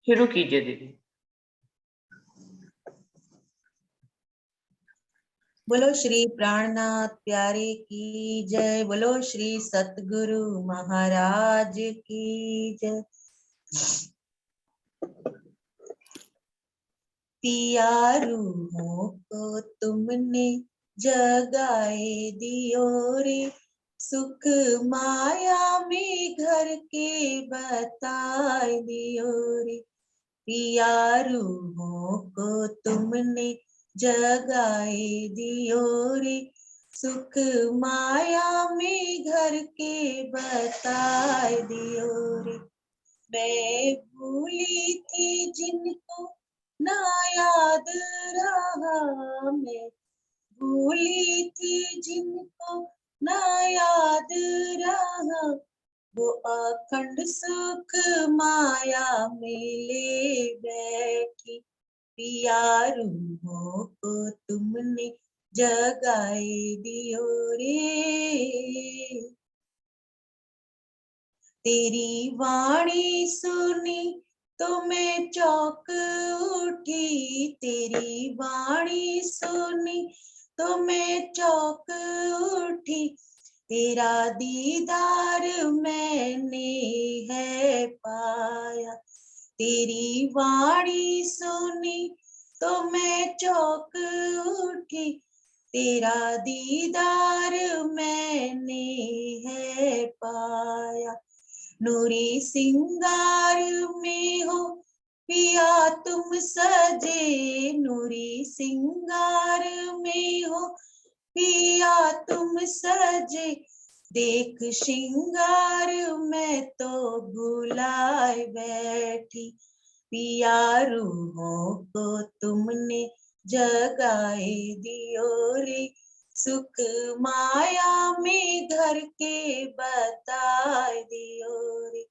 शुरू कीजिए दीदी। बोलो श्री प्राणनाथ प्यारे की जय। बोलो श्री सतगुरु महाराज की जय। पियारू को तुमने जगाए दियो रे, सुख माया में घर के बताए दियो रे। पियारू को तुमने जगाए दियो रे, सुख माया में घर के बताए दियो रे। मैं भूली थी जिनको ना याद रहा, मैं भूली थी जिनको ना याद रहा, वो अखंड सुख माया में ले बैठी। पियारू को तुमने जगाए दियो रे। तेरी वाणी सुनी तो मैं चौंक उठी, तेरी वाणी सुनी तो मैं चौंक उठी। तेरा दीदार मैंने है पाया, तेरी वाणी सुनी तो मैं चौंक उठी। तेरा दीदार मैंने है पाया। नूरी सिंगार में हो पिया तुम सजे, नूरी सिंगार में हो पिया तुम सजे। देख श्रृंगार मैं तो भुलाए बैठी। पियारू को तुमने जगाए दियो रे, सुख माया में घर के बताए दियो रे।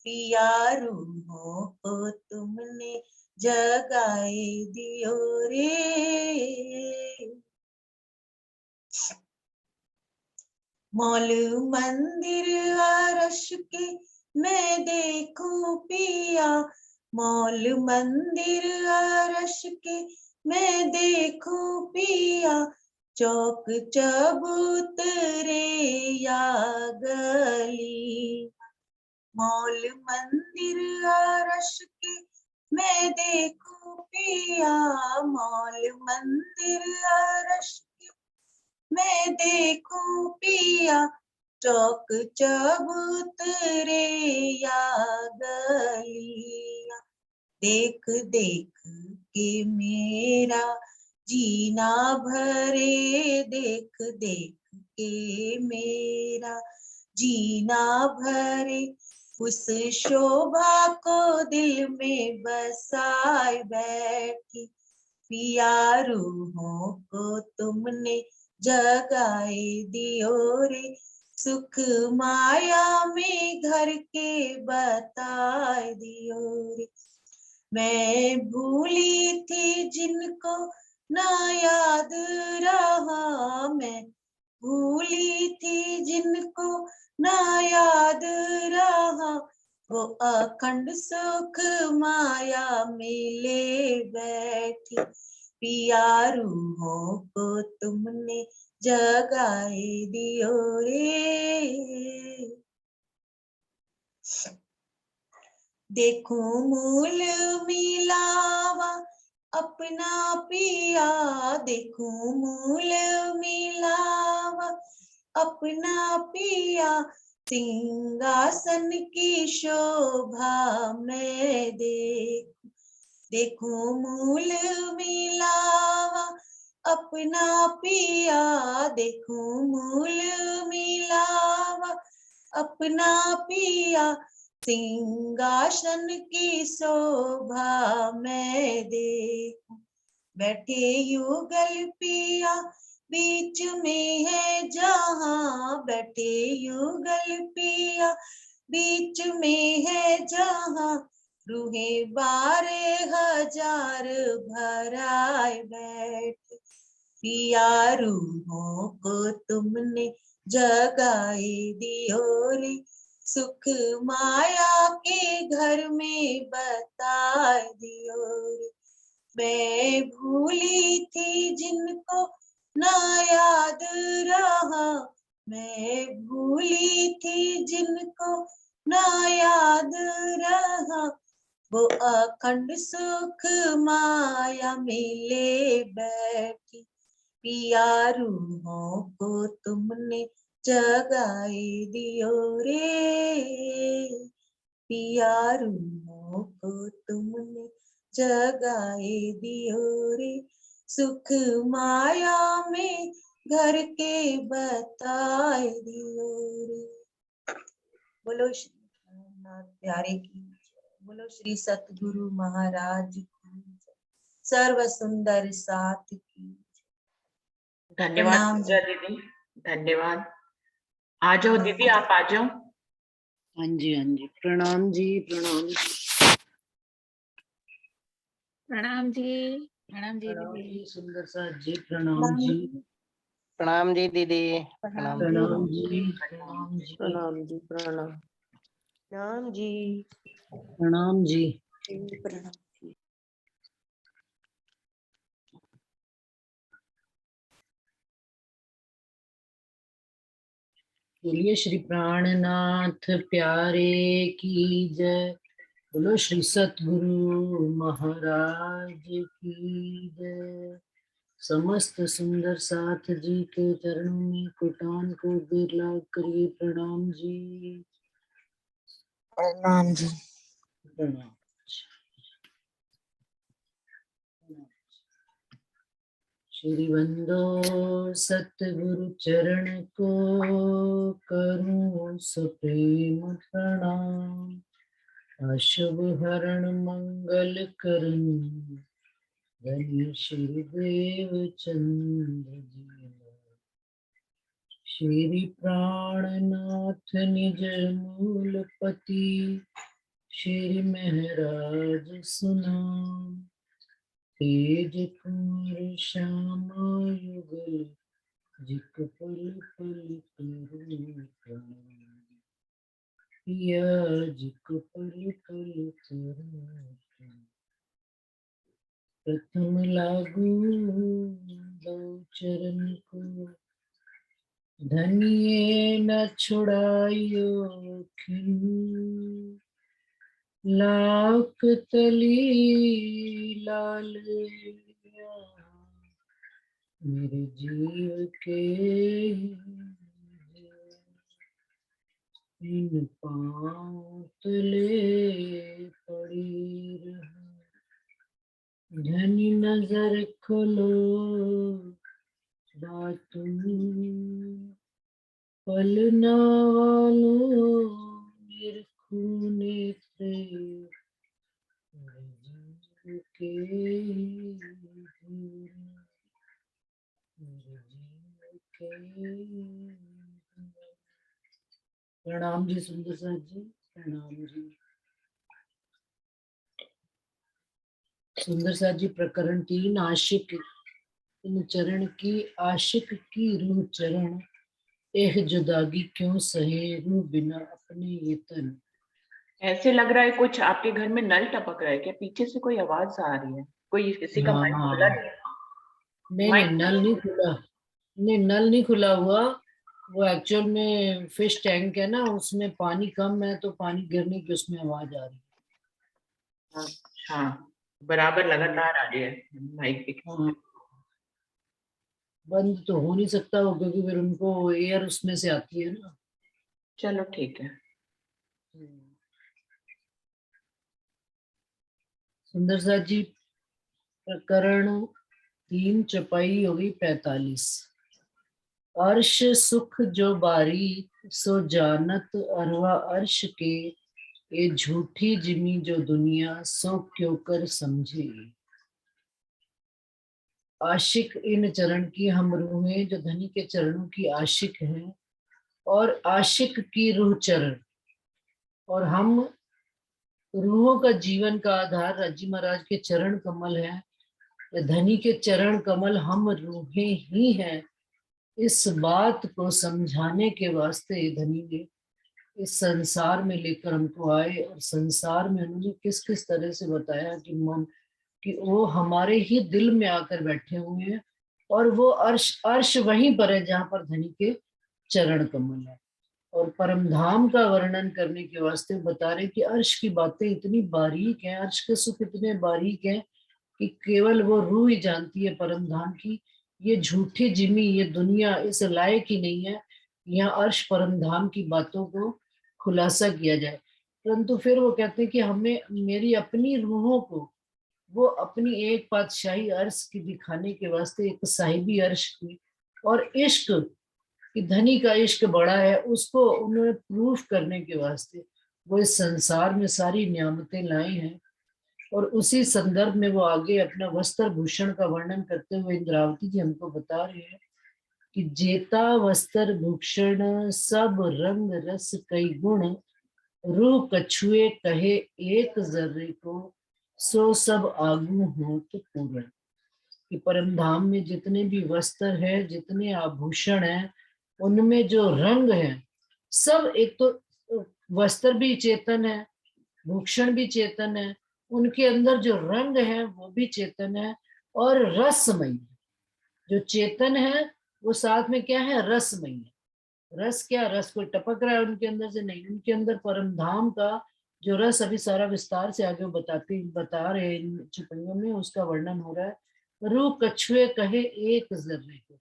पियारू को तुमने जगाए दियो रे। मौल मंदिर अरश के मैं देखूं पिया, मौल मंदिर अरश के मैं देखूं पिया। चौक चबूतरे या गली, मौल मंदिर अरश के मैं देखूं पिया, मौल मंदिर अरश के मैं देखूं पिया। चौक चबूतरे या गलियां, देख देख के मेरा जीना भरे, देख देख के मेरा जीना भरे। उस शोभा को दिल में बसाए बैठी। पियारू को तुमने जगाए दियो रे, सुख माया में घर के बताए दियो रे। मैं भूली थी जिनको ना याद रहा, मैं भूली थी जिनको ना याद रहा। वो अखंड सुख माया में ले बैठी। पियारू को तुमने जगाए दियो रे। देखूं मूल मिलावा अपना पिया, देखूं मूल मिलावा अपना पिया। सिंहासन की शोभा मैं देखूं मूल मिलावा अपना पिया, देखूं मूल मिलावा अपना पिया। सिंहासन की शोभा मैं देखूं। बैठे युगल पिया बीच में है जहां, बैठे युगल पिया बीच में है जहां। रूहे 12,000 भराए बैठे। पियारू को तुमने जगाए दियो रे, सुख माया के घर में बता दियो रे। मैं भूली थी जिनको ना याद रहा, मैं भूली थी जिनको ना याद रहा, वो अखंड सुख माया मिले बैठी। पिया रूहों को तुमने जगाए दियो रे, पिया रूहों को तुमने जगाए दियो रे। सुख माया में घर के बताए दियो रे। बोलो श्री नाथ प्यारे की जय। बोलो श्री सतगुरु महाराज की जय। सर्व सुंदर साथ की जय। धन्यवाद प्रणाम पूजा दीदी, धन्यवाद। आ जाओ दीदी, आप आ जाओ। हाँ जी, हाँ जी, प्रणाम जी, प्रणाम जी। प्रणाम जी, प्रणाम जी प्रणाम दीदी। जी, सुंदर साथ जी, प्रणाम जी, प्रणाम जी दीदी। प्रणाम प्रणाम जी। जी, प्रणाम जी, प्रणाम जी। प्रणाम प्रणाम जी। प्रणाम जी। प्रणाम। बोलिए श्री प्राणनाथ प्यारे की जय। बोलो श्री सतगुरु महाराज की जय। समस्त सुंदर साथ जी के चरणों में कोटान को बिरला करिए प्रणाम जी, प्रणाम जी। प्रणाम। श्री बंदो सतगुरु चरण को करूं सुप्रेम प्रणाम। अशुभ हरण मंगल करन धन्य श्री देव चंद्र जी। श्री प्राणनाथ निज मूलपति श्री महराज सुनाम। तेज कुंवर श्यामा युगल जिक पल पल करूं प्रणाम। पिया जिक पल पल करूं प्रणाम। प्रथम लागू दो चरण को धनिये न छुड़ाइयो खिन। लाख तली लाल लिया मेरे जीव के इन पाँव तले पड़ी रहा। धनी नजर खोलो बातुम पलना वालों मेरे खूने से मेरे जीव के प्रणाम जी सुंदर साथ जी, प्रणाम जी। सुंदर साथ जी प्रकरण 3 आशिक इन चरण की। आशिक की रूह चरण एह जुदागी क्यों सहे, रूह बिना अपने ये तन। ऐसे लग रहा है कुछ आपके घर में नल टपक रहा है क्या? पीछे से कोई आवाज आ रही है। कोई किसी का माइक खुला नहीं है? नहीं नहीं, नल नहीं खुला, नहीं नल नहीं खुला हुआ। वो एक्चुअल में फिश टैंक है ना, उसमें पानी कम है तो पानी गिरने की उसमें आवाज आ रही है। अच्छा, बराबर लगातार आ रही है माइक पे। हाँ, बंद तो हो नहीं सकता वो, क्योंकि फिर उनको एयर उसमें से आती है ना। चलो ठीक है। सुंदर साथ जी प्रकरण 3 चपाई होगी 45। अर्श सुख जो बारी सो जानत अरवा अर्श के, ये झूठी जिमी जो दुनिया सो क्यों कर समझे। आशिक इन चरण की हम रूहें जो धनी के चरणों की आशिक हैं, और आशिक की रूह चरण, और हम रूहों का जीवन का आधार राजी महाराज के चरण कमल है। धनी के चरण कमल हम रूहें ही हैं। इस बात को समझाने के वास्ते धनी ने इस संसार में लेकर हमको आए, और संसार में उन्होंने किस किस तरह से बताया कि मन कि वो हमारे ही दिल में आकर बैठे हुए हैं, और वो अर्श अर्श वहीं पर है जहां पर धनी के चरण कमल है। और परम धाम का वर्णन करने के वास्ते बता रहे कि अर्श की बातें इतनी बारीक हैं, अर्श के सुख इतने बारीक हैं कि केवल वो रूह ही जानती है परम धाम की। ये झूठी जिमी, ये दुनिया इस लायक ही नहीं है यहाँ अर्श परम धाम की बातों को खुलासा किया जाए। परंतु फिर वो कहते हैं कि हमें मेरी अपनी रूहों को वो अपनी एक पातशाही अर्श की दिखाने के वास्ते एक साहिबी अर्श की और इश्क कि धनी का इश्क बड़ा है, उसको उन्होंने प्रूफ करने के वास्ते वो इस संसार में सारी नियामतें लाई हैं। और उसी संदर्भ में वो आगे अपना वस्त्र भूषण का वर्णन करते हुए इंद्रावती जी हमको बता रहे हैं कि जेता वस्त्र भूषण सब रंग रस कई गुण, रूह कछुए कहे एक जर्रे को, सो सब आगू हो तो पूर्ण। कि परम धाम में जितने भी वस्त्र है, जितने आभूषण है, उनमें जो रंग है सब, एक तो वस्त्र भी चेतन है, भूषण भी चेतन है, उनके अंदर जो रंग है वो भी चेतन है और रसमयी है। जो चेतन है वो साथ में क्या है, रसमयी है। रस क्या, रस कोई टपक रहा है उनके अंदर से नहीं, उनके अंदर परम धाम का जो रस, अभी सारा विस्तार से आगे बता रहे इन टिप्पणियों में, उसका वर्णन हो रहा है। रूह कछुए कहे एक जर्रे को,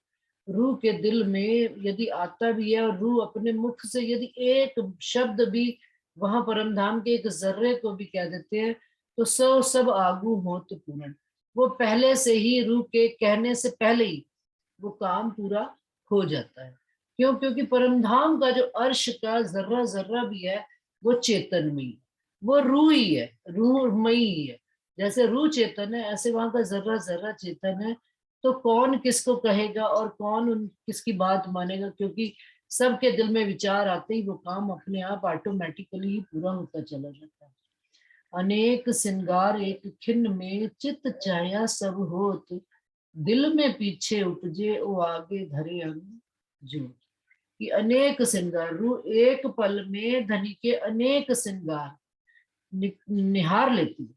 रूह के दिल में यदि आता भी है और रूह अपने मुख से यदि एक शब्द भी वहां परम धाम के एक जर्रे को भी कह देते हैं तो सब आगू हो तो पूर्ण। वो पहले से ही रूह के कहने से पहले ही वो काम पूरा हो जाता है। क्यों? क्योंकि परम धाम का जो अर्श का जर्रा जर्रा भी है वो चेतनमयी, वो रूह ही है, रूहमयी है। जैसे रूह चेतन है ऐसे वहां का जर्रा जर्रा चेतन है। तो कौन किसको कहेगा और कौन किसकी बात मानेगा, क्योंकि सबके दिल में विचार आते ही वो काम अपने आप ऑटोमेटिकली ही पूरा होता चला जाता है। अनेक सिंगार एक खिन में, चित चाया सब होत, दिल में पीछे उपजे ओ आगे धरे अंग जो। कि अनेक श्रृंगार, रूह एक पल में धनी के अनेक श्रृंगार निहार लेती है,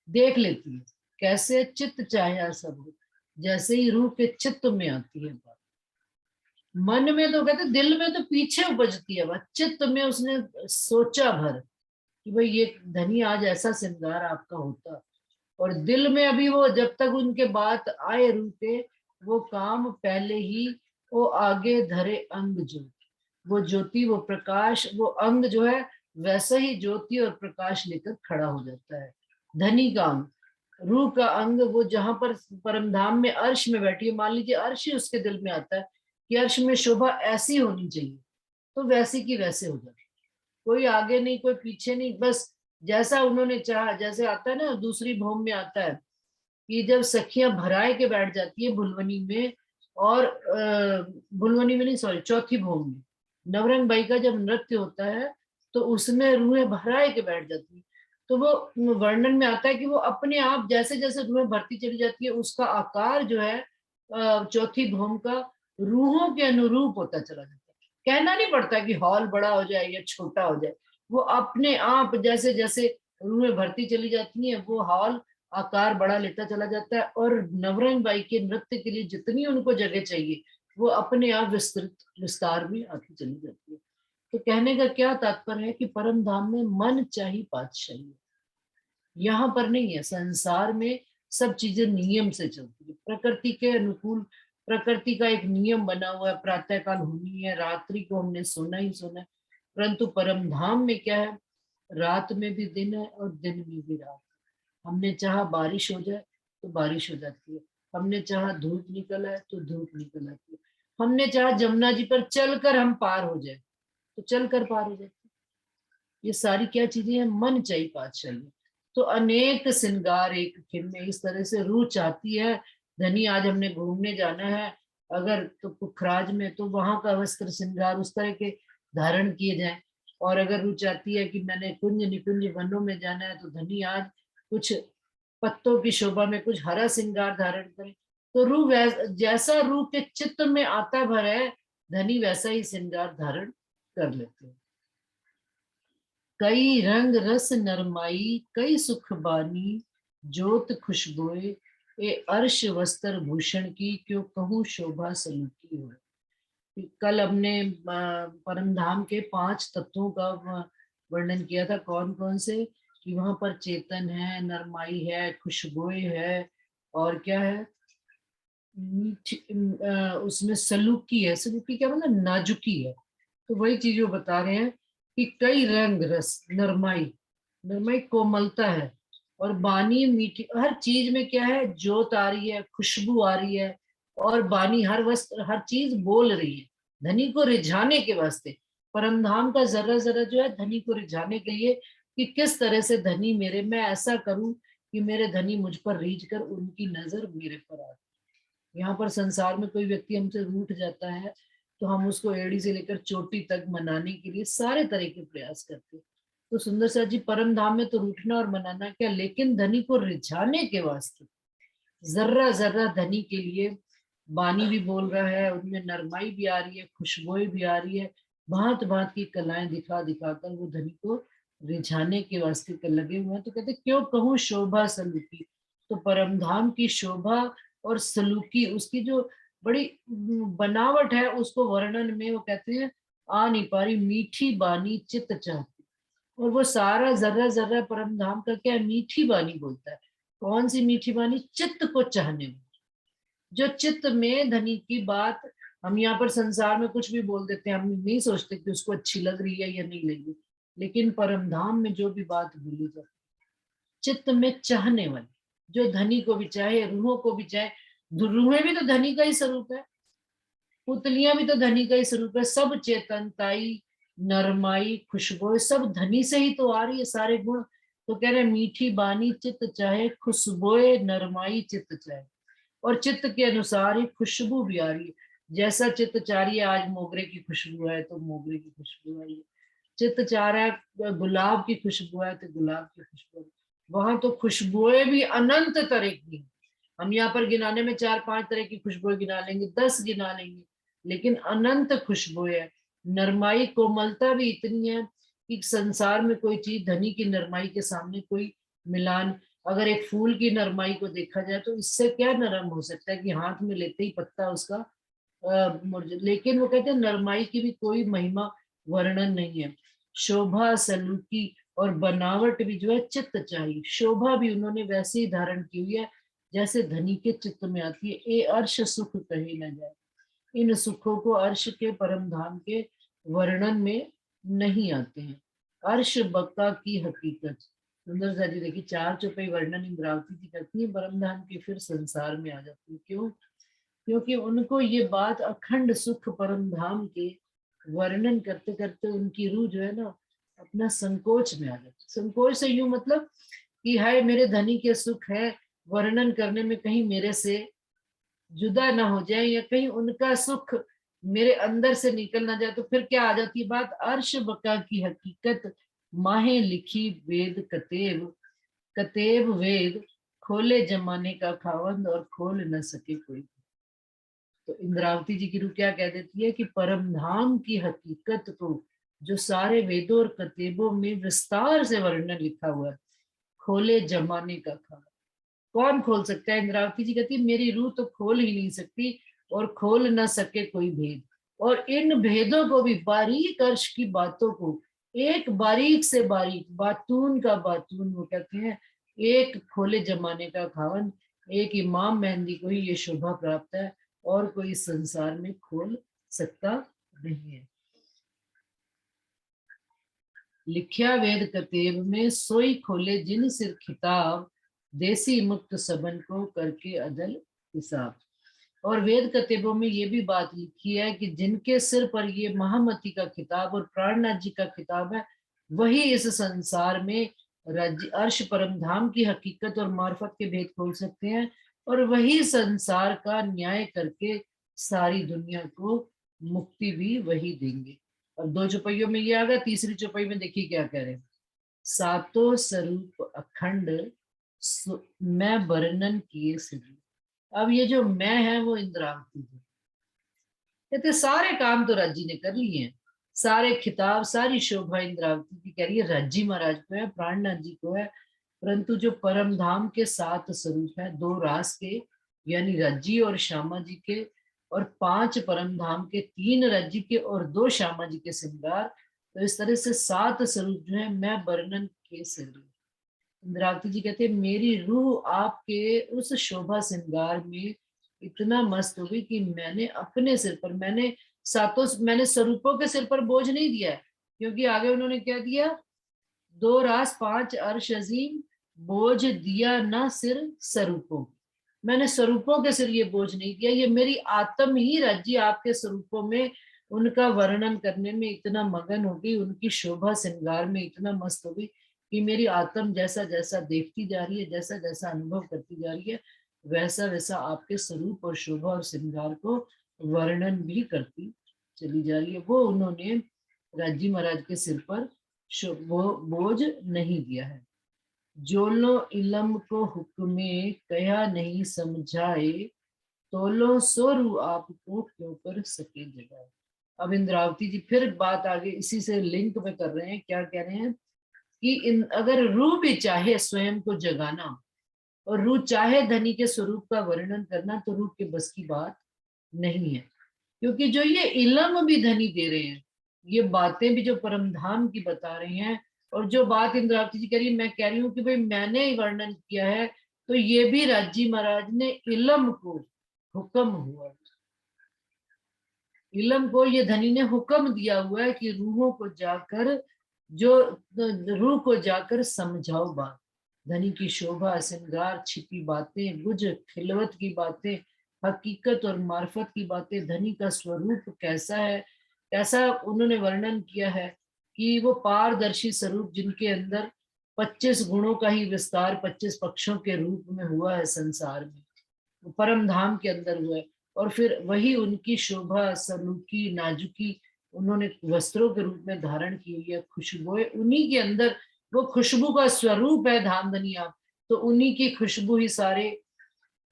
देख लेती है। कैसे? चित्त चाहे सब हो, जैसे ही रूह के चित्त में आती है बात। मन में तो कहते, दिल में तो पीछे उपजती है बात, चित्त में उसने सोचा भर कि भाई ये धनी आज ऐसा श्रृंगार आपका होता, और दिल में अभी वो जब तक उनके बात आए रूह के, वो काम पहले ही वो आगे धरे अंग जो, वो ज्योति वो प्रकाश वो अंग जो है वैसा ही ज्योति और प्रकाश लेकर खड़ा हो जाता है। धनी का अंग, रूह का अंग, वो जहां पर परमधाम में अर्श में बैठी है, मान लीजिए अर्श ही उसके दिल में आता है कि अर्श में शोभा ऐसी होनी चाहिए, तो वैसी की वैसे हो जाती है। कोई आगे नहीं कोई पीछे नहीं, बस जैसा उन्होंने चाहा। जैसे आता है ना दूसरी भौम में आता है कि जब सखियां भराए के बैठ जाती है भुलवनी में, और भुलवनी में नहीं सॉरी चौथी भौम में नवरंग बाई का जब नृत्य होता है तो उसमें रूहें भराए के बैठ जाती है। तो वो वर्णन में आता है कि वो अपने आप जैसे जैसे रूहें भरती चली जाती है उसका आकार जो है चौथी भौम का रूहों के अनुरूप होता चला जाता है। कहना नहीं पड़ता कि हॉल बड़ा हो जाए या छोटा हो जाए, वो अपने आप जैसे जैसे रूहें भरती चली जाती हैं वो हॉल आकार बड़ा लेता चला जाता है। और नवरंग बाई के नृत्य के लिए जितनी उनको जगह चाहिए वो अपने आप विस्तार में आती चली जाती है। तो कहने का क्या तात्पर्य है कि परम धाम में मन चाहिए पातशाही, यहाँ पर नहीं है। संसार में सब चीजें नियम से चलती है, प्रकृति के अनुकूल। प्रकृति का एक नियम बना हुआ है, प्रातः काल होनी है, रात्रि को हमने सोना ही सोना है। परंतु परम धाम में क्या है, रात में भी दिन है और दिन में भी रात। हमने चाहा बारिश हो जाए तो बारिश हो जाती है, हमने चाहा धूप निकल आए तो धूप निकल आती है, हमने चाहा जमुना जी पर चलकर हम पार हो जाए तो चलकर पार हो जाती है। ये सारी क्या चीजें हैं, मन चाहिए पातशाही। तो अनेक श्रृंगार एक खिन में, इस तरह से रूह चाहती है धनी आज हमने घूमने जाना है अगर तो पुखराज में, तो वहां का वस्त्र श्रृंगार उस तरह के धारण किए जाए। और अगर रूह चाहती है कि मैंने कुंज निकुंज वनों में जाना है तो धनी आज कुछ पत्तों की शोभा में कुछ हरा श्रृंगार धारण करे। तो रूह जैसा रूह के चित्त में आता भर है धनी वैसा ही श्रृंगार धारण कर लेते हैं। कई रंग रस नरमाई कई सुख बानी, जोत खुशबुए ए अर्श वस्त्र भूषण की, क्यों कहूँ शोभा सलूकी हो। कल हमने परम धाम के 5 तत्वों का वर्णन किया था। कौन कौन से? कि वहां पर चेतन है, नरमाई है, खुशबुएं है, और क्या है, उसमें सलूकी है। सलूकी क्या मतलब? नाजुकी है। तो वही चीज वो बता रहे हैं कि कई रंग रस नरमाई, नरमाई कोमलता है, और बानी मीठी। हर चीज में क्या है? जोत आ रही है, खुशबू आ रही है, और बानी हर वस्त्र हर चीज बोल रही है धनी को रिझाने के वास्ते। परमधाम का जरा जरा जो है धनी को रिझाने के लिए, कि किस तरह से धनी मेरे, मैं ऐसा करूं कि मेरे धनी मुझ पर रीझ कर उनकी नजर मेरे पर आ। यहाँ पर संसार में कोई व्यक्ति हमसे रूठ जाता है तो हम उसको एड़ी से लेकर चोटी तक मनाने के लिए सारे तरह के प्रयास करते हैं। तो सुंदर सा जी परम धाम में तो रूठना और मनाना क्या, लेकिन धनी को रिझाने के वास्ते जर्रा जर्रा धनी के लिए बानी भी बोल रहा है, उनमें नरमाई भी आ रही है, खुशबुएं भी आ रही है, भांत भांत की कलाएं दिखा दिखाकर वो धनी को रिझाने के वास्ते लगे हुए हैं। तो कहते क्यों कहूँ शोभा सलूकी। तो परमधाम की शोभा और सलूकी, उसकी जो बड़ी बनावट है, उसको वर्णन में वो कहते हैं आ नहीं पा रही। मीठी बानी चित्त चाहती, और वो सारा जर्रा जर्रा परमधाम का क्या है? मीठी बानी बोलता है। कौन सी मीठी बानी? चित्त को चाहने में। जो चित्त में धनी की बात, हम यहाँ पर संसार में कुछ भी बोल देते हैं, हम नहीं सोचते कि उसको अच्छी लग रही है या नहीं लग रही, लेकिन परमधाम में जो भी बात बोली जाती, चित्त में चाहने वाली, जो धनी को भी चाहे, रूहों को भी चाहे। रूहें भी तो धनी का ही स्वरूप है, पुतलियां भी तो धनी का ही स्वरूप है। सब चेतनताई, नरमाई, खुशबू सब धनी से ही तो आ रही है, सारे गुण। तो कह रहे मीठी बानी चित्त चाहे, खुशबुए नरमाई चित्त चाहे, और चित्त के अनुसार ही खुशबू भी आ रही है। जैसा चित्त चाह रही है, आज मोगरे की खुशबू है तो मोगरे की खुशबू आई है, चित्त चाह रहा है गुलाब की खुशबू है तो गुलाब की खुशबू है। वहां तो खुशबुएं भी अनंत तरह की हैं। हम यहाँ पर गिनाने में 4-5 तरह की खुशबुएं गिना लेंगे, 10 गिना लेंगे, लेकिन अनंत खुशबुएं है। नरमाई कोमलता भी इतनी है कि संसार में कोई चीज धनी की नरमाई के सामने कोई मिलान। अगर एक फूल की नरमाई को देखा जाए तो इससे क्या नरम हो सकता है कि हाथ में लेते ही पत्ता उसका लेकिन वो कहते हैं नरमाई की भी कोई महिमा वर्णन नहीं है। शोभा सलूकी और बनावट भी जो है चित्त चाहिए। शोभा भी उन्होंने वैसे ही धारण की हुई है जैसे धनी के चित्त में आती है। ए अर्श सुख कहे न जाए। इन सुखों को अर्श के परम धाम के वर्णन में नहीं आते हैं। अर्श बका की हकीकत। सुंदर सा जी देखिए 4 चौपाई वर्णन इंद्रावती जी करती है परम धाम की, फिर संसार में आ जाती है। क्यों? क्योंकि उनको ये बात अखंड सुख परम धाम के वर्णन करते करते उनकी रूह जो है ना अपना संकोच में आ जाती। संकोच से यूं मतलब कि हाय मेरे धनी के सुख है, वर्णन करने में कहीं मेरे से जुदा ना हो जाए या कहीं उनका सुख मेरे अंदर से निकल ना जाए। तो फिर क्या आ जाती है बात? अर्श बका की हकीकत माहे लिखी वेद कतेब, कतेब वेद खोले जमाने का खावंद और खोल न सके कोई। तो इंद्रावती जी की रूह क्या कह देती है कि परम धाम की हकीकत को जो सारे वेदों और कतेबों में विस्तार से वर्णन लिखा हुआ है, खोले जमाने का खावंद कौन खोल सकता है? इंद्रावती जी कहती है मेरी रूह तो खोल ही नहीं सकती और खोल ना सके कोई भेद। और इन भेदों को भी, बारीक अर्श की बातों को, एक बारीक से बारीक बातून का बातून, वो कहते हैं एक खोले जमाने का खावन, एक इमाम मेहंदी को ही ये शोभा प्राप्त है और कोई संसार में खोल सकता नहीं है। लिख्या वेद कतेब में सोई खोले जिन सिर खिताब, देसी मुक्त सबन को करके अदल हिसाब। और वेद कतेबों में ये भी बात लिखी है कि जिनके सिर पर ये महामती का खिताब और प्राणनाथ जी का खिताब है, वही इस संसार में राज्य अर्श परम धाम की हकीकत और मार्फत के भेद खोल सकते हैं, और वही संसार का न्याय करके सारी दुनिया को मुक्ति भी वही देंगे। और 2 चौपाइयों में ये आ गया। तीसरी चौपाई में देखिए क्या कह रहे हैं। सातों स्वरूप अखंड मैं वर्णन किए सिद्धि। अब ये जो मैं है वो इंद्रावती है। कहते सारे काम तो राजी ने कर लिए हैं, सारे खिताब, सारी शोभा इंद्रावती की कह रही है राज्जी महाराज को है, प्राणनाथ जी को है, परंतु जो परम धाम के 7 स्वरूप है, 2 रास के यानी रज्जी और श्यामा जी के, और 5 परम धाम के, 3 रज्जी के और 2 श्यामा जी के श्रृंगार, तो इस तरह से 7 स्वरूप जो है मैं वर्णन के सिर। इंद्रावती जी कहते हैं मेरी रूह आपके उस शोभा श्रृंगार में इतना मस्त हो गई कि मैंने अपने सिर पर, मैंने स्वरूपों के सिर पर बोझ नहीं दिया है, क्योंकि आगे उन्होंने क्या दिया, 2 रास 5 अर्श अजीम, बोझ दिया ना सिर स्वरूपों। मैंने स्वरूपों के सिर ये बोझ नहीं दिया, ये मेरी आत्म ही राज्य आपके स्वरूपों में उनका वर्णन करने में इतना मगन हो गई, उनकी शोभा श्रृंगार में इतना मस्त हो गई कि मेरी आत्म जैसा जैसा देखती जा रही है, जैसा जैसा अनुभव करती जा रही है, वैसा वैसा आपके स्वरूप और शोभा और श्रृंगार को वर्णन भी करती चली जा रही है। वो उन्होंने राज्जी महाराज के सिर पर बोझ नहीं दिया है। जोलो इलम को हुक्मे कया नहीं समझाए, तोलो सोरू आपको क्यों कर सके जगाए। अब इंद्रावती जी फिर बात आगे इसी से लिंक में कर रहे हैं, क्या कह रहे हैं कि अगर रूह भी चाहे स्वयं को जगाना और रूह चाहे धनी के स्वरूप का वर्णन करना, तो रूह के बस की बात नहीं है, क्योंकि जो ये इलम भी धनी दे रहे हैं, ये बातें भी जो परमधाम की बता रहे हैं, और जो बात इंद्रावती जी कह रही है, मैं कह रही हूँ कि भाई मैंने ही वर्णन किया है, तो ये भी राज्जी महाराज ने इलम को हुक्म हुआ, इलम को ये धनी ने हुक्म दिया हुआ है कि रूहों को जाकर, जो रूह को जाकर समझाओ बात, धनी की शोभा श्रृंगार, छिपी बातें, गुज खिलवत की बातें, हकीकत और मार्फत की बातें, धनी का स्वरूप कैसा है, कैसा उन्होंने वर्णन किया है कि वो पारदर्शी स्वरूप जिनके अंदर 25 गुणों का ही विस्तार 25 पक्षों के रूप में हुआ है संसार में, वो परम धाम के अंदर हुआ है, और फिर वही उनकी शोभा सलूकी नाजुकी उन्होंने वस्त्रों के रूप में धारण की हुई है, खुशबुएं उन्हीं के अंदर, वो खुशबू का स्वरूप है धाम धनिया, तो उन्हीं की खुशबू ही सारे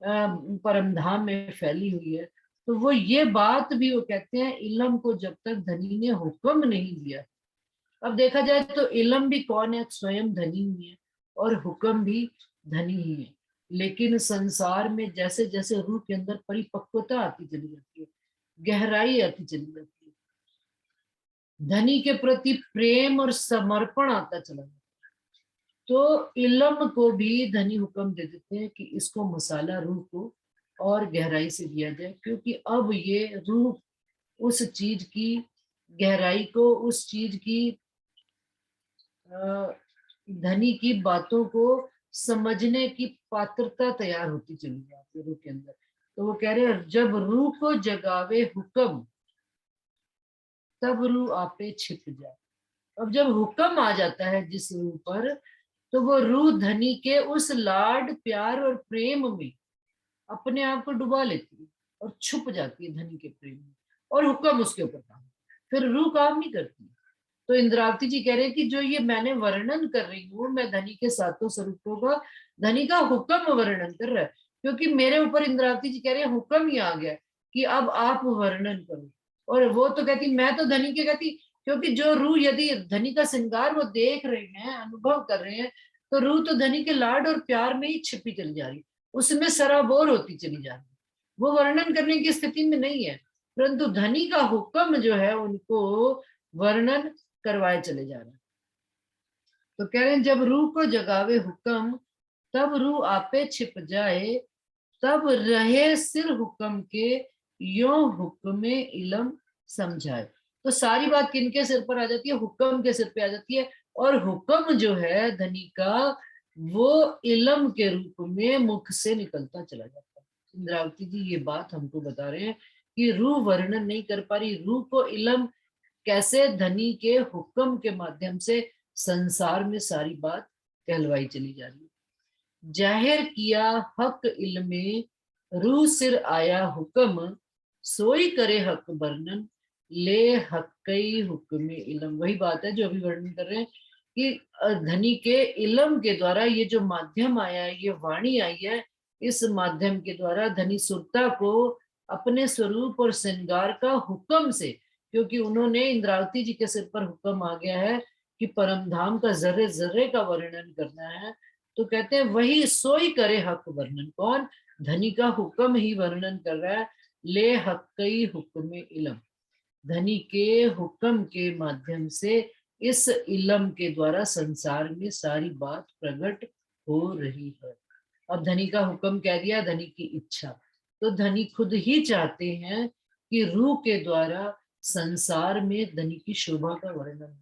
परमधाम में फैली हुई है। तो वो ये बात भी वो कहते हैं इलम को जब तक धनी ने हुक्म नहीं दिया। अब देखा जाए तो इलम भी कौन है, स्वयं धनी ही है, और हुक्म भी धनी ही है, लेकिन संसार में जैसे जैसे रूह के अंदर परिपक्वता आती चली जाती है, गहराई आती चली जाती है, धनी के प्रति प्रेम और समर्पण आता चला जाता है, तो इलम को भी धनी हुक्म दे देते हैं कि इसको मसाला रूह को और गहराई से दिया जाए, क्योंकि अब ये रूह उस चीज की गहराई को, उस चीज की धनी की बातों को समझने की पात्रता तैयार होती चली जाती है रूह के अंदर। तो वो कह रहे हैं जब रूह को जगावे हुक्म, तब रूह आपे छिप जाए। अब जब हुक्म आ जाता है जिस रूह पर, तो वो रूह धनी के उस लाड प्यार और प्रेम में अपने आप को डुबा लेती है और छुप जाती है धनी के प्रेम में, और हुक्म उसके ऊपर काम, फिर रूह काम नहीं करती। तो इंद्रावती जी कह रहे हैं कि जो ये मैंने वर्णन कर रही हूँ, मैं धनी के 7 स्वरूपों का, धनी का हुक्म वर्णन कर रहा है, क्योंकि मेरे ऊपर इंद्रावती जी कह रहे हैं हुक्म ही आ गया कि अब आप वर्णन करो। और वो तो कहती मैं तो धनी के कहती, क्योंकि जो रूह यदि धनी का श्रृंगार वो देख रहे हैं, अनुभव कर रहे हैं, तो रूह तो धनी के लाड और प्यार में ही छिपी चली जा रही, उसमें सराबोर होती चली जा रही, वो वर्णन करने की स्थिति में नहीं है, परंतु धनी का हुक्म जो है उनको वर्णन करवाए चले जा रहे हैं। तो कह रहे हैं जब रूह को जगावे हुक्म, तब रूह आपे छिप जाए, तब रहे सिर हुक्म के यो हुक्म इलम समझाए। तो सारी बात किनके सिर पर आ जाती है, हुक्म के सिर पे आ जाती है, और हुक्म जो है धनी का वो इलम के रूप में मुख से निकलता चला जाता है। इंद्रावती जी ये बात हमको बता रहे हैं कि रूह वर्णन नहीं कर पा रही, रूह को इलम कैसे धनी के हुक्म के माध्यम से संसार में सारी बात कहलवाई चली जा रही है। जाहिर किया हक इल्मे रूह सिर आया हुक्म, सोई करे हक वर्णन ले हक्कई हुक्म इलम। वही बात है जो अभी वर्णन कर रहे हैं कि धनी के इलम के द्वारा ये जो माध्यम आया है, ये वाणी आई है, इस माध्यम के द्वारा धनी सुरता को अपने स्वरूप और श्रृंगार का हुक्म से, क्योंकि उन्होंने इंद्रावती जी के सिर पर हुक्म आ गया है कि परम धाम का जर्रे जर्रे का वर्णन करना है। तो कहते हैं वही सोई करे हक वर्णन। कौन? धनी का हुक्म ही वर्णन कर रहा है। ले हक्कई हुक्म इलम, धनी के हुक्म के माध्यम से इस इलम के द्वारा संसार में सारी बात प्रकट हो रही है। अब धनी का हुक्म कह दिया, धनी की इच्छा। तो धनी खुद ही चाहते हैं कि रूह के द्वारा संसार में धनी की शोभा का वर्णन हो।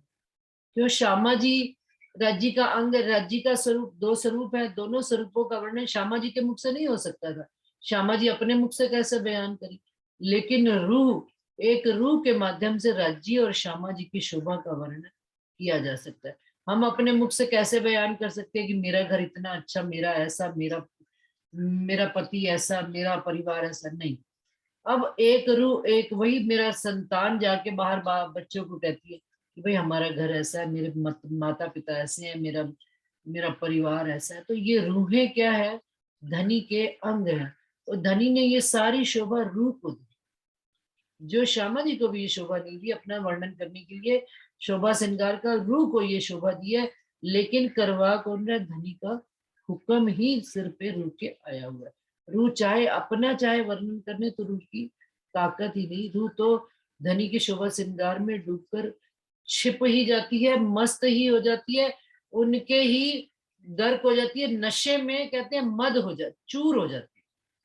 क्यों? श्यामा जी राज्य का अंग, राज्य का स्वरूप, दो स्वरूप है, दोनों स्वरूपों का वर्णन श्यामा जी के मुख से नहीं हो सकता था। श्यामा जी अपने मुख से कैसे बयान करें, लेकिन रूह, एक रूह के माध्यम से राज्य और श्यामा जी की शोभा का वर्णन किया जा सकता है। हम अपने मुख से कैसे बयान कर सकते हैं कि मेरा घर इतना अच्छा, मेरा ऐसा, मेरा पति ऐसा, मेरा परिवार ऐसा? नहीं। अब एक रूह, एक वही मेरा संतान जाके बाहर बच्चों को कहती है कि भाई हमारा घर ऐसा है, मेरे माता पिता ऐसे हैं, मेरा परिवार ऐसा है। तो ये रूहें क्या है? धनी के अंग है। और धनी ने ये सारी शोभा रूह को दी, जो श्यामा जी को भी ये शोभा नहीं दी अपना वर्णन करने के लिए। शोभा श्रृंगार का रूह को ये शोभा दी है, लेकिन करवा कौन रहा? धनी का हुक्म ही सिर पे रूह के आया हुआ है। रूह चाहे अपना चाहे वर्णन करने, तो रूह की ताकत ही नहीं। रूह तो धनी के शोभा श्रृंगार में डूबकर छिप ही जाती है, मस्त ही हो जाती है, उनके ही गर्क हो जाती है, नशे में कहते हैं मद हो जाती, चूर हो जाती है,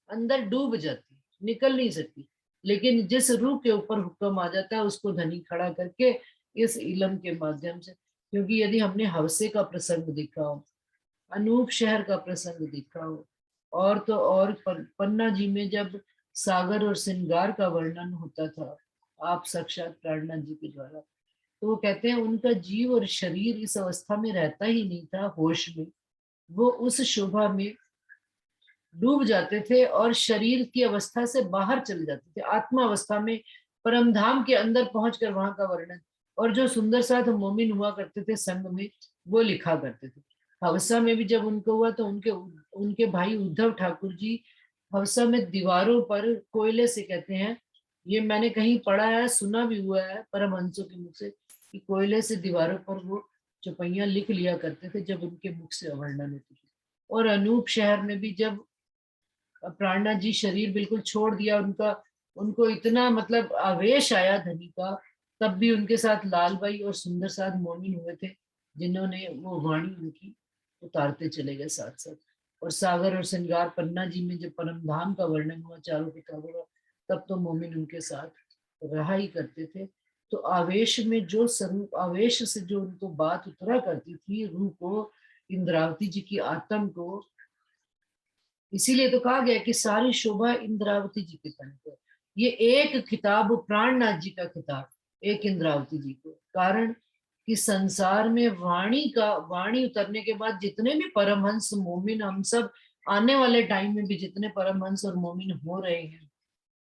अंदर डूब जाती है, निकल नहीं सकती। लेकिन जिस रूह के ऊपर हुक्म आ जाता है, उसको धनी खड़ा करके इस इलम के माध्यम से। क्योंकि यदि हमने हवसे का प्रसंग देखा हो, अनूप शहर का प्रसंग देखा हो, और तो और पन्ना जी में जब सागर और श्रृंगार का वर्णन होता था आप साक्षात प्राणनाथ जी के द्वारा, तो वो कहते हैं उनका जीव और शरीर इस अवस्था में रहता ही नहीं था होश में, वो उस शोभा में डूब जाते थे और शरीर की अवस्था से बाहर चले जाते थे, आत्मा अवस्था में परम धाम के अंदर पहुंचकर वहां का वर्णन। और जो सुंदर साथ मोमिन हुआ करते थे संग में, वो लिखा करते थे। हवसा में भी जब उनको हुआ तो उनके भाई उद्धव ठाकुर जी हवसा में दीवारों पर कोयले से, कहते हैं ये मैंने कहीं पढ़ा है, सुना भी हुआ है परमहंसों के मुख से, कि कोयले से दीवारों पर वो चौपाइयां लिख लिया करते थे जब उनके मुख से अवर्णन होती थी। और अनूप शहर में भी जब प्राणनाथ जी शरीर बिल्कुल छोड़ दिया उनका, उनको इतना मतलब आवेश आया धनी का, तब भी उनके साथ लालबाई और सुंदर साथ मोमिन हुए थे, जिन्होंने वो वाणी उनकी उतारते चले गए साथ साथ। और सागर और श्रृंगार पन्ना जी में जब परम धाम का वर्णन हुआ चारों किताबों का, तब तो मोमिन उनके साथ रहा ही करते थे। तो आवेश में जो स्वरूप, आवेश से जो उनको बात उतरा करती थी रूह को, इंद्रावती जी की आत्म को, इसीलिए तो कहा गया कि सारी शोभा इंद्रावती जी के तन को। ये एक खिताब प्राणनाथ जी का खिताब, एक इंद्रावती जी को, कारण कि संसार में वाणी उतरने के बाद जितने भी परमहंस मोमिन, हम सब आने वाले टाइम में भी जितने परमहंस और मोमिन हो रहे हैं,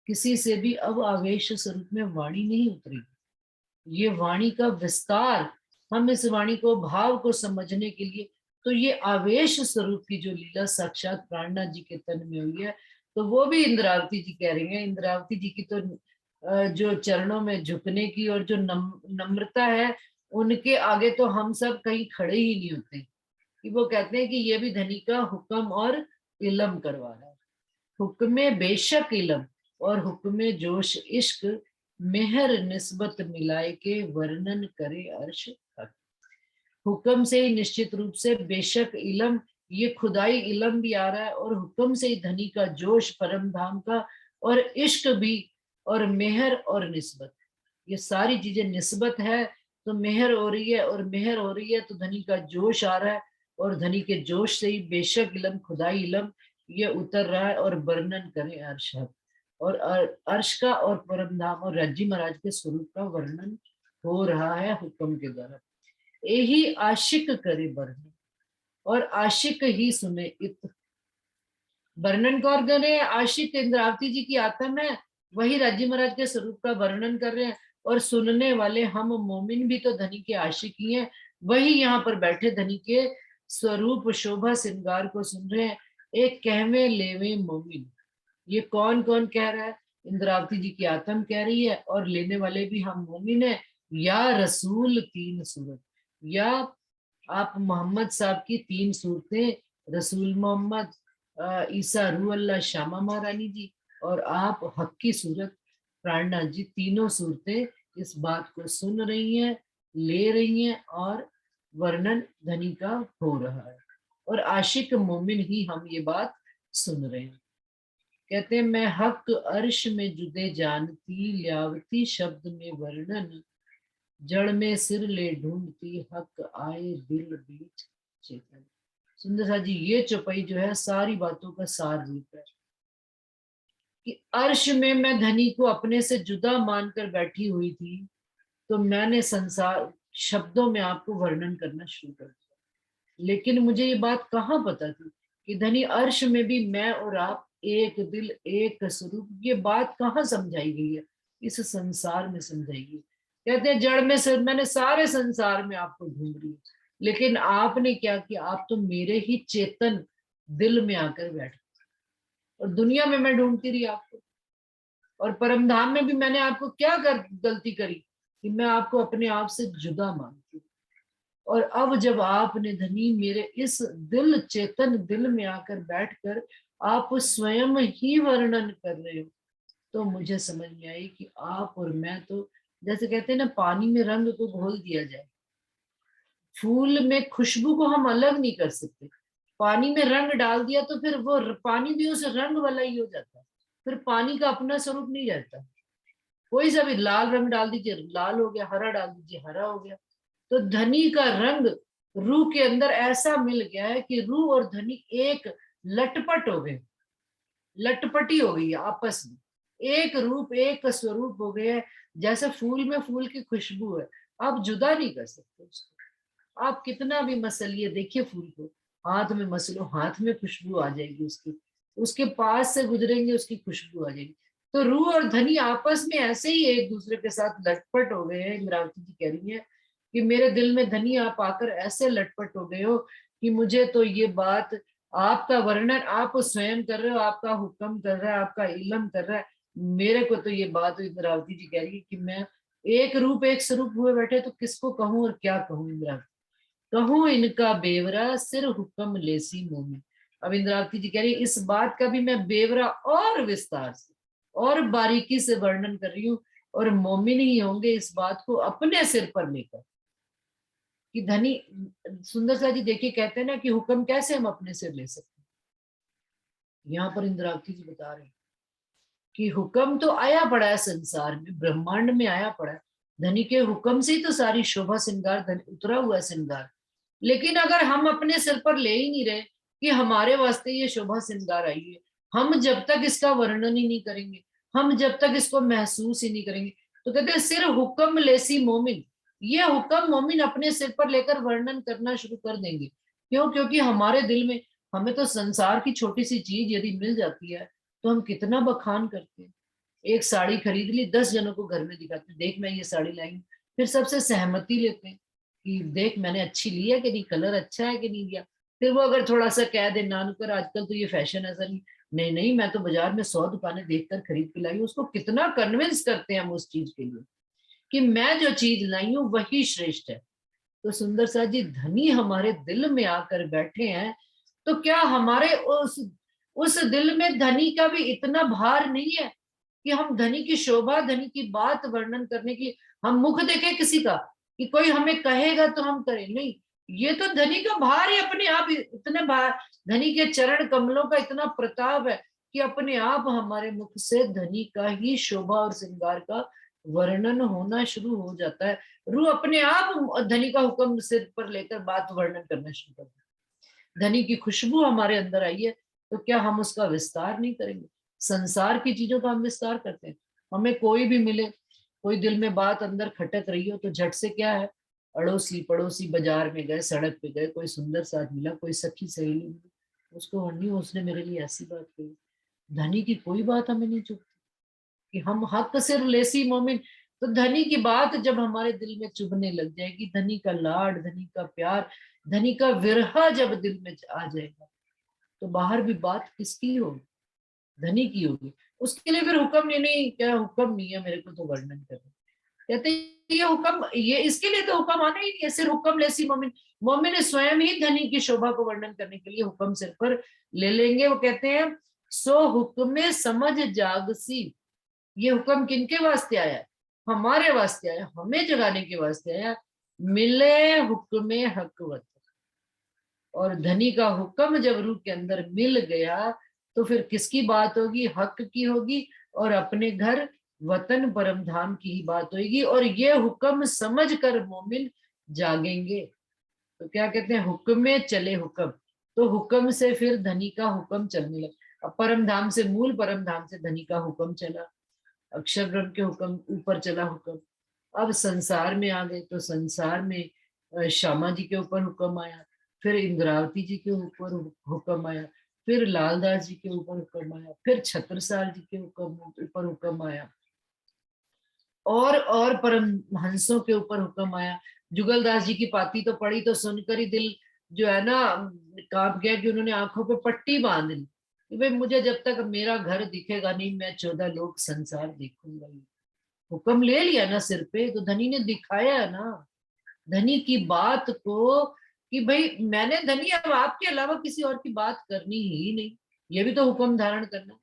किसी से भी अब आवेश स्वरूप में वाणी नहीं उतरेगी। ये वाणी का विस्तार, हम इस वाणी को, भाव को समझने के लिए, तो ये आवेश स्वरूप की जो लीला साक्षात प्राणनाथ जी के तन में हुई है, तो वो भी इंद्रावती जी कह रही हैं। इंद्रावती जी की तो जो चरणों में झुकने की और जो नम्रता है, उनके आगे तो हम सब कहीं खड़े ही नहीं होते, कि वो कहते हैं कि ये भी धनी का हुक्म और इलम करवा रहा है। हुक्मे बेशक इलम और हुक्मे जोश इश्क, मेहर निस्बत मिलाए के वर्णन करे अर्श हक। हुक्म से ही निश्चित रूप से बेशक इलम, ये खुदाई इलम भी आ रहा है, और हुक्म से ही धनी का जोश परम धाम का, और इश्क भी, और मेहर और निस्बत, ये सारी चीजें निस्बत है तो मेहर हो रही है, और मेहर हो रही है तो धनी का जोश आ रहा है, और धनी के जोश से ही बेशक इलम, खुदाई इलम ये उतर रहा है और वर्णन करे अर्श हक। और अर्श का और परम धाम और रज्जी महाराज के स्वरूप का वर्णन हो रहा है हुक्म के द्वारा। यही आशिक करे वर्णन और आशिक ही सुने इत। वर्णन कौन कर रहे हैं? आशिक इंद्रावती जी की आत्म है, वही राज्य महाराज के स्वरूप का वर्णन कर रहे हैं, और सुनने वाले हम मोमिन भी तो धनी के आशिक ही हैं, वही यहाँ पर बैठे धनी के स्वरूप शोभा श्रृंगार को सुन रहे हैं। एक कहवे लेवे मोमिन, ये कौन कौन कह रहा है? इंद्रावती जी की आत्म कह रही है और लेने वाले भी हम मोमिन है। या रसूल 3 सूरत, या आप मोहम्मद साहब की 3 सूरतें, रसूल मोहम्मद, ईसा रूह अल्लाह, श्यामा महारानी जी, और आप हक की सूरत प्राणनाथ जी, तीनों सूरतें इस बात को सुन रही हैं, ले रही हैं, और वर्णन धनी का हो रहा है और आशिक मोमिन ही हम ये बात सुन रहे हैं। कहते हैं मैं हक अर्श में जुदे जानती, ल्यावती शब्द में वर्णन, जड़ में सिर ले ढूंढती, हक आए दिल बीच चेतन। सुंदर सा जी ये चौपाई जो है सारी बातों का सार रूप है कि अर्श में मैं धनी को अपने से जुदा मानकर बैठी हुई थी, तो मैंने संसार शब्दों में आपको वर्णन करना शुरू कर दिया। लेकिन मुझे ये बात कहाँ पता थी कि धनी अर्श में भी मैं और आप एक दिल एक स्वरूप, ये बात कहाँ समझाई गई है? इस संसार में समझाई गई। कहते हैं जड़ में से मैंने सारे संसार में आपको ढूंढ रही, लेकिन आपने क्या किया? आप तो मेरे ही चेतन दिल में आकर बैठ, और दुनिया में मैं ढूंढती रही आपको, और परमधाम में भी मैंने आपको क्या गलती करी कि मैं आपको अपने आप से जुदा मानती हूँ। और अब जब आपने धनी मेरे इस दिल चेतन दिल में आकर बैठकर आप स्वयं ही वर्णन कर रहे हो, तो मुझे समझ में आई कि आप और मैं तो जैसे कहते हैं ना, पानी में रंग को घोल दिया जाए, फूल में खुशबू को हम अलग नहीं कर सकते। पानी में रंग डाल दिया तो फिर वो पानी भी उस रंग वाला ही हो जाता है, फिर पानी का अपना स्वरूप नहीं रहता। कोई सा भी लाल रंग डाल दीजिए लाल हो गया, हरा डाल दीजिए हरा हो गया। तो धनी का रंग रूह के अंदर ऐसा मिल गया है कि रूह और धनी एक लटपट हो गए, लटपटी हो गई है आपस में, एक रूप एक स्वरूप हो गए हैं। जैसे फूल में फूल की खुशबू है, आप जुदा नहीं कर सकते उसको। आप कितना भी मसलिए, देखिए फूल को हाथ में मसलो, हाथ में खुशबू आ जाएगी उसकी, उसके पास से गुजरेंगे उसकी खुशबू आ जाएगी। तो रूह और धनी आपस में ऐसे ही एक दूसरे के साथ लटपट हो गए हैं। इंद्रावती जी कह रही है कि मेरे दिल में धनी आप आकर ऐसे लटपट हो गए हो कि मुझे तो ये बात, आपका वर्णन आप स्वयं कर रहे हो, आपका हुक्म कर रहा है, आपका इल्म कर रहा है, मेरे को तो ये बात इंद्रावती जी कह रही है कि मैं एक रूप एक स्वरूप हुए बैठे, तो किसको कहूं और क्या कहूं? इंद्रावती कहूं इनका बेवरा, सिर हुक्म लेसी मोमी। अब इंद्रावती जी कह रही है इस बात का भी मैं बेवरा और विस्तार से और बारीकी से वर्णन कर रही हूँ, और मोमिन ही होंगे इस बात को अपने सिर पर लेकर कि धनी। सुंदर सा जी देखिए कहते हैं ना कि हुक्म कैसे हम अपने सिर ले सकते हैं। यहाँ पर इंद्रावती जी बता रहे हैं कि हुक्म तो आया पड़ा है संसार में, ब्रह्मांड में आया पड़ा है, धनी के हुक्म से ही तो सारी शोभा श्रृंगार उतरा हुआ है श्रृंगार। लेकिन अगर हम अपने सिर पर ले ही नहीं रहे कि हमारे वास्ते ये शोभा श्रृंगार आई है, हम जब तक इसका वर्णन ही नहीं करेंगे, हम जब तक इसको महसूस ही नहीं करेंगे, तो कहते हैं सिर हुक्म लेसी मोमिन, ये हुक्म मोमिन अपने सिर पर लेकर वर्णन करना शुरू कर देंगे। क्यों? क्योंकि हमारे दिल में, हमें तो संसार की छोटी सी चीज यदि मिल जाती है तो हम कितना बखान करते हैं। एक साड़ी खरीद ली, 10 जनों को घर में दिखाते हैं, देख मैं ये साड़ी लाई हूँ, फिर सबसे सहमति लेते हैं कि देख मैंने अच्छी ली है कि नहीं, कलर अच्छा है कि नहीं दिया। फिर वो अगर थोड़ा सा कह दे नानकर आजकल तो ये फैशन है, सर नहीं नहीं मैं तो बाजार में 100 दुकानें देखकर खरीद के लाई हूँ, उसको कितना कन्विंस करते हैं हम उस चीज के लिए कि मैं जो चीज लाई हूँ वही श्रेष्ठ है। तो सुंदर सा जी धनी हमारे दिल में आकर बैठे हैं, तो क्या हमारे उस दिल में धनी का भी इतना भार नहीं है कि हम धनी की शोभा, धनी की बात वर्णन करने की हम मुख देखे किसी का कि कोई हमें कहेगा तो हम करें? नहीं, ये तो धनी का भार ही अपने आप, इतने भार धनी के चरण कमलों का इतना प्रताप है कि अपने आप हमारे मुख से धनी का ही शोभा और श्रृंगार का वर्णन होना शुरू हो जाता है। रूह अपने आप धनी का हुक्म सिर पर लेकर बात वर्णन करना शुरू करता है। धनी की खुशबू हमारे अंदर आई है, तो क्या हम उसका विस्तार नहीं करेंगे? संसार की चीजों का हम विस्तार करते हैं। हमें कोई भी मिले, कोई दिल में बात अंदर खटक रही हो, तो झट से क्या है, अड़ोसी पड़ोसी बाजार में गए, सड़क पे गए, कोई सुंदर साथ मिला, कोई सखी सहेली मिली, उसको नहीं उसने मेरे लिए ऐसी बात कही। धनी की कोई बात हमें नहीं चुभती कि हम हक सिर लेसी मोमिन। तो धनी की बात जब हमारे दिल में चुभने लग जाएगी, धनी का लाड, धनी का प्यार, धनी का विरह जब दिल में आ जाएगा, तो बाहर भी बात किसकी होगी? धनी की होगी। उसके लिए फिर हुक्म नहीं, क्या हुक्म नहीं है मेरे को तो वर्णन करो। कहते ये हुक्म, ये इसके लिए तो हुक्म आना ही नहीं है, सिर्फ हुक्म लेसी मोमिन। मोमिन स्वयं ही धनी की शोभा को वर्णन करने के लिए हुक्म सिर पर ले लेंगे। वो कहते हैं सो हुक्मे समझ जागसी। ये हुक्म किनके वास्ते आया है? हमारे वास्ते आया, हमें जगाने के वास्ते आया। मिले हुक्मे हकवत। और धनी का हुक्म जब रूह के अंदर मिल गया तो फिर किसकी बात होगी? हक की होगी, और अपने घर वतन परम धाम की ही बात होगी। और ये हुक्म समझ कर मोमिन जागेंगे। तो क्या कहते हैं? हुक्मे चले हुक्म। तो हुक्म से फिर धनी का हुक्म चलने लगा। अब परम धाम से, मूल परम धाम से धनी का हुक्म चला, अक्षर ब्रह्म के हुक्म ऊपर चला हुक्म। अब संसार में आ गए तो संसार में श्यामा जी के ऊपर हुक्म आया, फिर इंद्रावती जी के ऊपर हुक्म आया, फिर लालदास जी के ऊपर हुक्म आया, फिर छत्रसाल जी के ऊपर हुक्म आया, और परमहंसों के ऊपर हुक्म आया। जुगलदास जी की पाती तो पड़ी तो सुनकर ही दिल जो है ना कांप गया कि उन्होंने आंखों पे पट्टी बांध ली कि भाई मुझे जब तक मेरा घर दिखेगा नहीं मैं 14 लोग संसार देखूंगा ही। हुक्म ले लिया ना सिर पे, तो धनी ने दिखाया है ना धनी की बात को कि भाई मैंने धनी अब आपके अलावा किसी और की बात करनी ही नहीं। ये भी तो हुक्म धारण करना।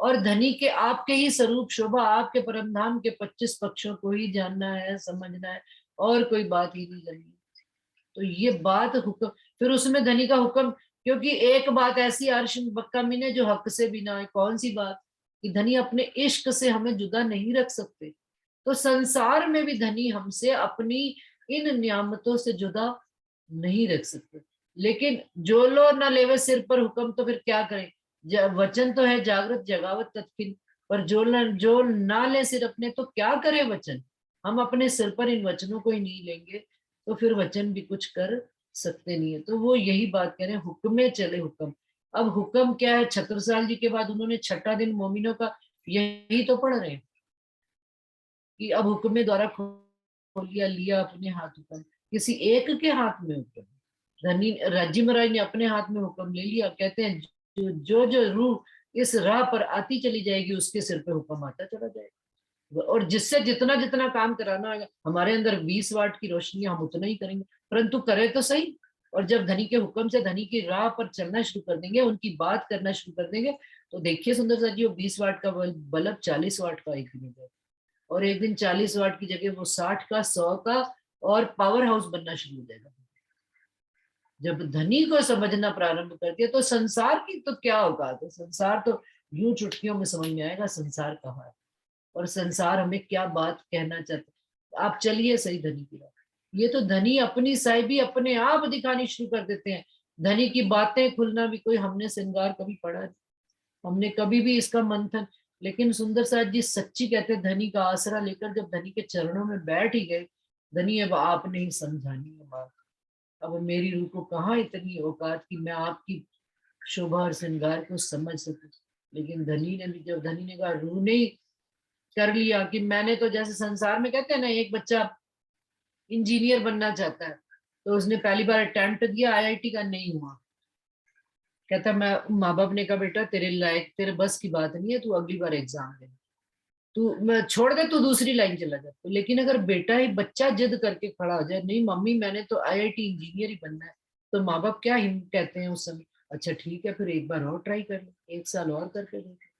और धनी के आपके ही स्वरूप शोभा, आपके परम धाम के 25 पक्षों को ही जानना है, समझना है, और कोई बात ही नहीं करनी। तो ये बात हुक्म, फिर उसमें धनी का हुक्म, क्योंकि एक बात ऐसी अर्श बक्का मिने जो हक से भी ना है। कौन सी बात? कि धनी अपने इश्क से हमें जुदा नहीं रख सकते। तो संसार में भी धनी हमसे अपनी इन नियामतों से जुदा नहीं रख सकते। लेकिन जो लो ना लेवे सिर पर हुक्म, तो फिर क्या करें? वचन तो है जागृत जगावत तत्किन, पर जो ना ले सिर अपने, तो क्या करे वचन? हम अपने सिर पर इन वचनों को ही नहीं लेंगे तो फिर वचन भी कुछ कर सकते नहीं है। तो वो यही बात कह रहे हैं, हुक्मे चले हुक्म। अब हुक्म क्या है? छत्रसाल जी के बाद उन्होंने छठा दिन मोमिनों का यही तो पढ़ रहे हैं कि अब हुक्म द्वारा खोल लिया अपने हाथ हुक्म। किसी एक के हाथ में हुक्म, धनी राजी महाराज ने अपने हाथ में हुक्म ले लिया। कहते हैं जो रूह इस राह पर आती चली जाएगी उसके सिर पे हुक्म आता चला जाएगा। और जिससे जितना जितना काम कराना है, हमारे अंदर 20 वाट की रोशनी, हम उतना ही करेंगे, परंतु करे तो सही। और जब धनी के हुक्म से धनी की राह पर चलना शुरू कर देंगे, उनकी बात करना शुरू कर देंगे, तो देखिए सुंदर सा जी, वो 20 वाट का बल्ब 40 वाट का एक दिन हो, और एक दिन 40 वाट की जगह वो 60 का, 100 का, और पावर हाउस बनना शुरू हो जाएगा। जब धनी को समझना प्रारंभ कर दिया तो संसार की तो क्या औकात है। संसार तो यूं चुटकियों में समझ में आएगा संसार कहाँ है, और संसार हमें क्या बात कहना चाहता है। आप चलिए सही धनी की राह। ये तो धनी अपनी साहिबी अपने आप दिखानी शुरू कर देते हैं। धनी की बातें खुलना भी कोई हमने श्रृंगार कभी पढ़ा नहीं, हमने कभी भी इसका मंथन। लेकिन सुंदर साथ जी सच्ची कहते, धनी का आसरा लेकर जब धनी के चरणों में बैठ ही गए, धनी अब आपने ही समझानी है बात। अब मेरी रूह को कहाँ इतनी औकात कि मैं आपकी शोभा और श्रृंगार को समझ सकूं। लेकिन धनी ने भी, जब धनी ने कहा, रूह ने ही कर लिया कि मैंने तो, जैसे संसार में कहते हैं ना, एक बच्चा इंजीनियर बनना चाहता है तो उसने पहली बार अटेम्प्ट दिया, आईआईटी का नहीं हुआ, कहता मैं, माँ बाप ने कहा बेटा तेरे लायक, तेरे बस की बात नहीं है, तू अगली बार एग्जाम दे, तू मैं छोड़ दे, तू दूसरी लाइन चला जा। तो लेकिन अगर बेटा ही, बच्चा जिद करके खड़ा हो जाए, नहीं मम्मी मैंने तो आईआईटी इंजीनियर ही बनना है, तो माँ बाप क्या हिम्मत कहते हैं उस समय, अच्छा ठीक है फिर एक बार और ट्राई कर ले, 1 साल और करके देख।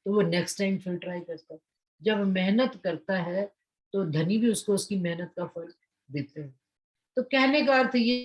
तो वो नेक्स्ट टाइम फिर ट्राई करता है। जब मेहनत करता है तो धनी भी उसको उसकी मेहनत का फल देते हैं। तो कहने का अर्थ ये